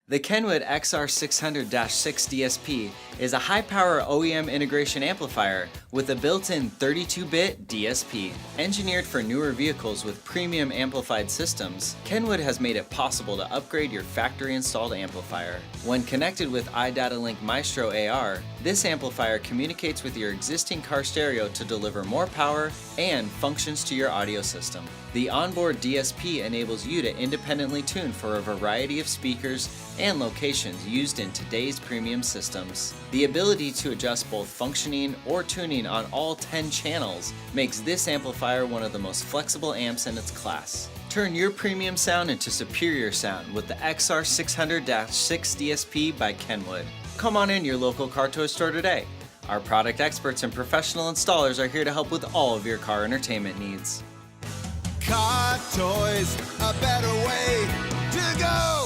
The Kenwood XR600-6DSP is a high-power OEM integration amplifier with a built-in 32-bit DSP. Engineered for newer vehicles with premium amplified systems, Kenwood has made it possible to upgrade your factory-installed amplifier. When connected with iDatalink Maestro AR, this amplifier communicates with your existing car stereo to deliver more power and functions to your audio system. The onboard DSP enables you to independently tune for a variety of speakers and locations used in today's premium systems. The ability to adjust both functioning or tuning on all 10 channels makes this amplifier one of the most flexible amps in its class. Turn your premium sound into superior sound with the XR600-6DSP by Kenwood. Come on in your local car toy store today. Our product experts and professional installers are here to help with all of your car entertainment needs. Car toys, a better way to go.